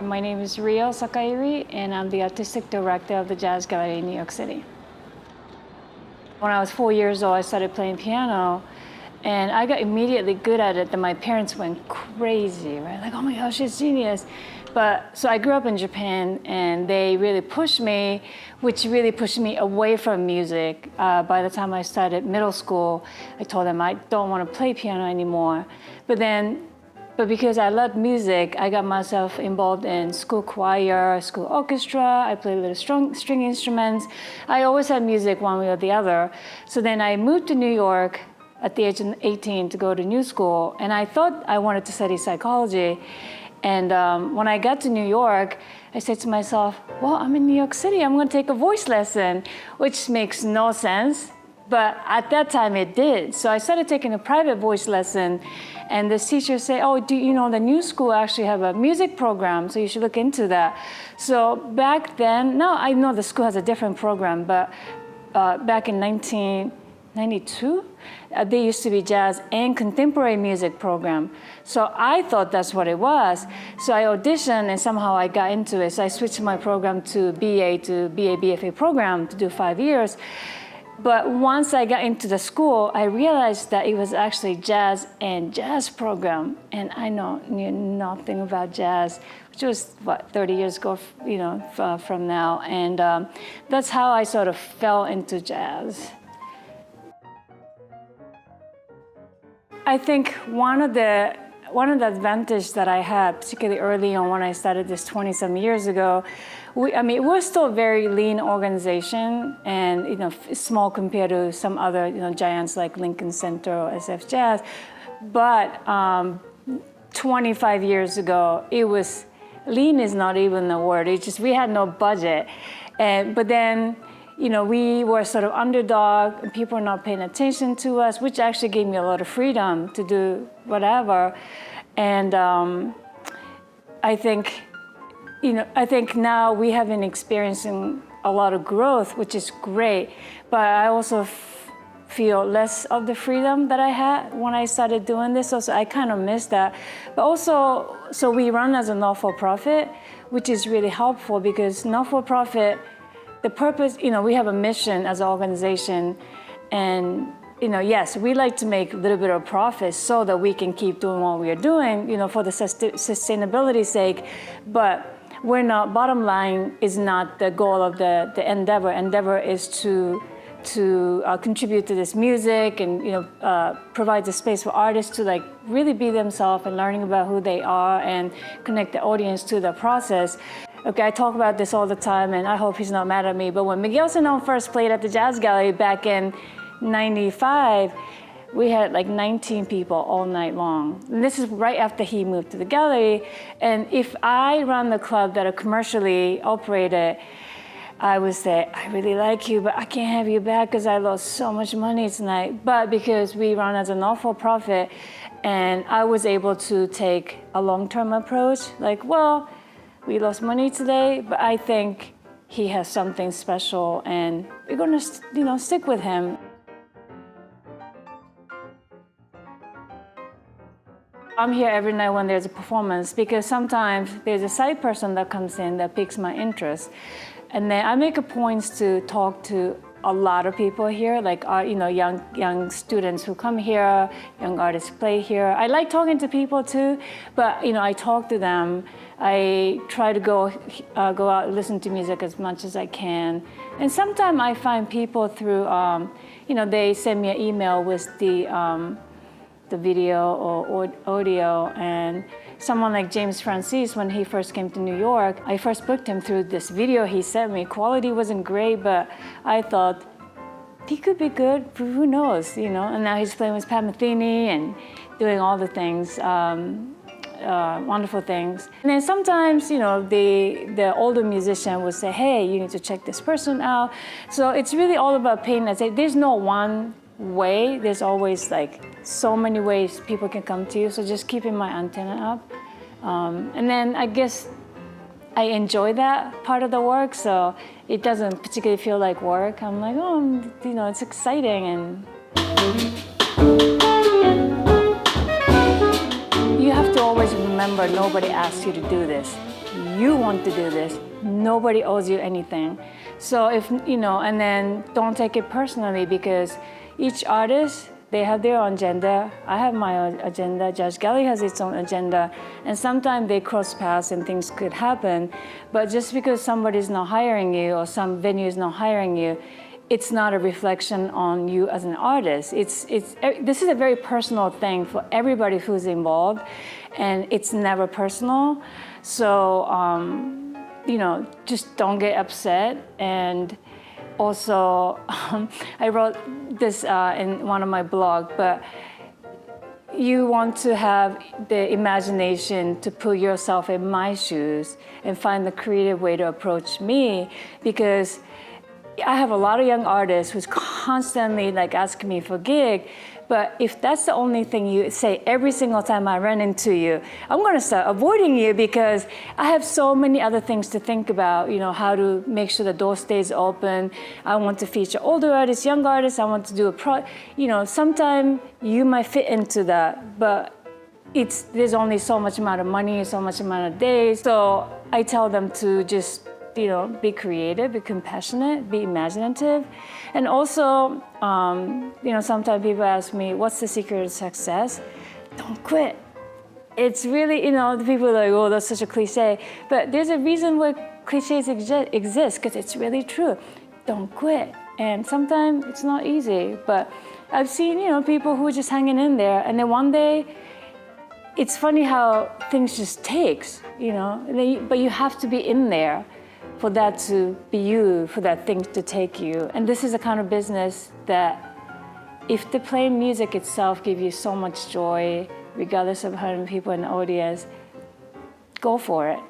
My name is Rio Sakairi, and I'm the artistic director of the Jazz Gallery in New York City. When I was 4 years old, I started playing piano, and I got immediately good at it. Then my parents went crazy, right? Like, oh my gosh, she's genius. So I grew up in Japan, and they really pushed me, which really pushed me away from music. By the time I started middle school, I told them I don't want to play piano anymore. But because I loved music, I got myself involved in school choir, school orchestra. I played little string instruments. I always had music one way or the other. So then I moved to New York at the age of 18 to go to new school. And I thought I wanted to study psychology. And when I got to New York, I said to myself, well, I'm in New York City. I'm going to take a voice lesson, which makes no sense. But at that time, it did. So I started taking a private voice lesson. And this teacher said, oh, do you know the new school actually have a music program, so you should look into that. So back then, now I know the school has a different program, but back in 1992, there used to be jazz and contemporary music program. So I thought that's what it was. So I auditioned and somehow I got into it. So I switched my program to BA BFA program to do 5 years. But once I got into the school, I realized that it was actually jazz and jazz program. And I knew nothing about jazz, which was, 30 years ago, from now. And that's how I sort of fell into jazz. I think one of the advantages that I had, particularly early on when I started this 20-some years ago, we're still a very lean organization, and small compared to some other giants like Lincoln Center or SF Jazz. But 25 years ago, it was lean is not even a word. It's just we had no budget, but then. We were sort of underdog, and people were not paying attention to us, which actually gave me a lot of freedom to do whatever. And I think now we have been experiencing a lot of growth, which is great. But I also feel less of the freedom that I had when I started doing this. So I kind of miss that. But also, so we run as a not-for-profit, which is really helpful because not-for-profit. The purpose, we have a mission as an organization, and yes, we like to make a little bit of profit so that we can keep doing what we are doing, for the sustainability sake. But we're not. Bottom line is not the goal of the endeavor. Endeavor is to contribute to this music and provide the space for artists to really be themselves and learning about who they are and connect the audience to the process. Okay, I talk about this all the time, and I hope he's not mad at me, but when Miguel Senón first played at the Jazz Gallery back in '95, we had 19 people all night long. And this is right after he moved to the gallery. And if I run the club that are commercially operated, I would say, I really like you, but I can't have you back because I lost so much money tonight. But because we run as a not-for-profit, and I was able to take a long-term approach, we lost money today, but I think he has something special, and we're going to, stick with him. I'm here every night when there's a performance because sometimes there's a side person that comes in that piques my interest, and then I make a point to talk to a lot of people here, young students who come here, young artists play here. I like talking to people too, but I talk to them. I try to go out and listen to music as much as I can. And sometimes I find people through, they send me an email with the video or audio. And someone like James Francis, when he first came to New York, I first booked him through this video he sent me. Quality wasn't great, but I thought he could be good. Who knows, And now he's playing with Pat Metheny and doing all the things. Wonderful things. And then sometimes, the older musician will say, hey, you need to check this person out. So it's really all about paying attention. There's no one way. There's always so many ways people can come to you. So just keeping my antenna up. And then I guess I enjoy that part of the work. So it doesn't particularly feel like work. I'm like, it's exciting. And you have to always remember nobody asked you to do this. you want to do this. Nobody owes you anything. So if, and then don't take it personally, because each artist, they have their own agenda. I have my own agenda. Judge Galli has its own agenda. And sometimes they cross paths and things could happen. But just because somebody's not hiring you or some venue is not hiring you, it's not a reflection on you as an artist. This is a very personal thing for everybody who's involved, and it's never personal. So, just don't get upset. And also, I wrote this in one of my blogs, but you want to have the imagination to put yourself in my shoes and find the creative way to approach me, because I have a lot of young artists who's constantly asking me for gig, but if that's the only thing you say every single time I run into you, I'm gonna start avoiding you, because I have so many other things to think about, how to make sure the door stays open. I want to feature older artists, young artists, I want to do sometimes you might fit into that, but there's only so much amount of money, so much amount of days. So I tell them to just be creative, be compassionate, be imaginative. And also, sometimes people ask me, what's the secret of success? Don't quit. It's really, the people are like, oh, that's such a cliche. But there's a reason why cliches exist, because it's really true. Don't quit. And sometimes it's not easy, but I've seen, people who are just hanging in there, and then one day, it's funny how things just takes, but you have to be in there for that to be you, for that thing to take you. And this is a kind of business that if the playing music itself gives you so much joy, regardless of how many people in the audience, go for it.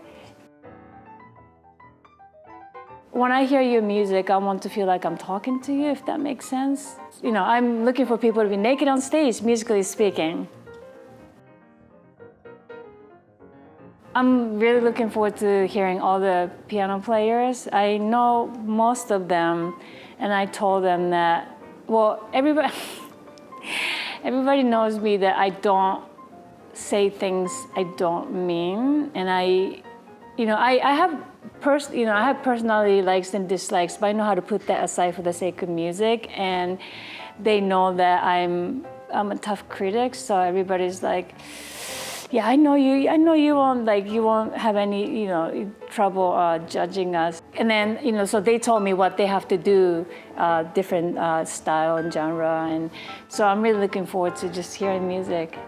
When I hear your music, I want to feel like I'm talking to you, if that makes sense. I'm looking for people to be naked on stage, musically speaking. I'm really looking forward to hearing all the piano players. I know most of them, and I told them that, everybody knows me that I don't say things I don't mean, and I have personality likes and dislikes, but I know how to put that aside for the sake of music, and they know that I'm a tough critic, so everybody's like, yeah, I know you won't have any, trouble judging us. And then, so they told me what they have to do, different style and genre. And so I'm really looking forward to just hearing music.